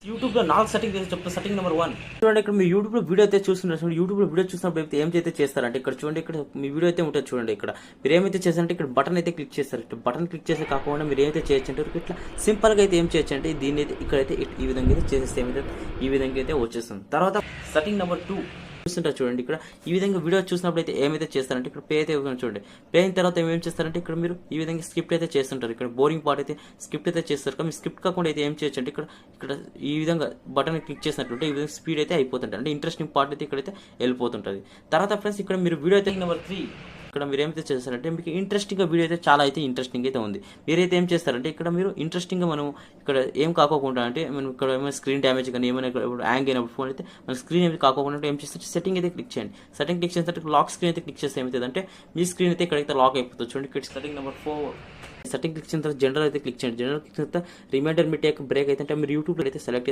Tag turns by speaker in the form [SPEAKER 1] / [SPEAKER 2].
[SPEAKER 1] యూట్యూబ్లో 4 సెట్టింగ్ చేసి చెప్తా. సెట్టింగ్ నెంబర్ 1 చూడండి. ఇక్కడ మీ యూట్యూబ్లో వీడియో అయితే చూస్తున్నారు. యూట్యూబ్లో వీడియో చూసినప్పుడు అయితే ఏమైతే చేస్తారంటే ఇక్కడ చూడండి, ఇక్కడ మీ వీడియో అయితే ఉంటుంది చూడండి. ఇక్కడ మీరు ఏమైతే చేస్తారంటే ఇక్కడ బటన్ అయితే క్లిక్ చేస్తారు. ఇక్కడ బటన్ క్లిక్ చేసే కాకుండా మీరు ఏమైతే చేయొచ్చు అంటే ఇట్లా సింపుల్గా అయితే ఏం చేయొచ్చు అంటే దీన్ని అయితే ఇక్కడైతే ఈ విధంగా అయితే చేసేస్తే ఏమైతే ఈ విధంగా అయితే వచ్చేస్తుంది. తర్వాత సెట్టింగ్ నెంబర్ 2 చూస్తుంటారు చూడండి. ఇక్కడ ఈ విధంగా వీడియో చూసినప్పుడు అయితే ఏమైతే చేస్తారంటే ఇక్కడ పే అయితే చూడండి. పే అయిన తర్వాత ఏం చేస్తారంటే ఇక్కడ మీరు ఈ విధంగా స్క్రిప్ట్ అయితే చేస్తుంటారు. ఇక్కడ బోరింగ్ పార్ట్ అయితే స్క్రిప్ట్ అయితే చేస్తారు. కానీ స్క్రిప్ట్ కాకుండా అయితే ఏం చేయొచ్చు అంటే ఇక్కడ ఈ విధంగా బటన్ క్లిక్ చేసినట్టుంటే ఈ విధంగా స్పీడ్ అయితే అయిపోతుంటుంది. అంటే ఇంట్రెస్టింగ్ పార్ట్ అయితే ఇక్కడైతే వెళ్ళిపోతుంటుంది. తర్వాత ఫ్రెండ్స్ ఇక్కడ మీరు వీడియో అయితే నెంబర్ 3 ఇక్కడ మీరు ఏమైతే చేస్తారంటే మీకు ఇంట్రెస్టింగ్గా వీడియో అయితే చాలా అయితే ఇంట్రెస్టింగ్ అయితే ఉంది. మీరైతే ఏం చేస్తారంటే ఇక్కడ మీరు ఇంట్రెస్టింగ్గా మనం ఇక్కడ ఏం కాకోకుండా అంటే మనం ఇక్కడ ఏమైనా స్క్రీన్ డ్యామేజ్ కానీ ఏమైనా హ్యాంగ్ అయినప్పుడు ఫోన్ అయితే మన స్క్రీన్ అయితే కాకోకుండా ఏం చేస్తే సెట్టింగ్ అయితే క్లిక్ చేయండి. సెట్టింగ్ క్లిక్ చేసిన తర్వాత లాక్ స్క్రీన్ అయితే క్లిక్ చేస్తే ఏమవుతుంది అంటే మీ స్క్రీన్ అయితే ఇక్కడైతే లాక్ అయిపోతుంది. చూడండి ఇక్కడ సెట్టింగ్ నెంబర్ 4 సెట్టింగ్ క్లిక్ చేసిన తర్వాత జనరల్ అయితే క్లిక్ చేయండి. జనరల్ క్లిక్ చేసిన తర్వాత రిమైండర్ మీ టేక్ బ్రేక్ అయితే మీరు యూట్యూబ్లో అయితే సెలెక్ట్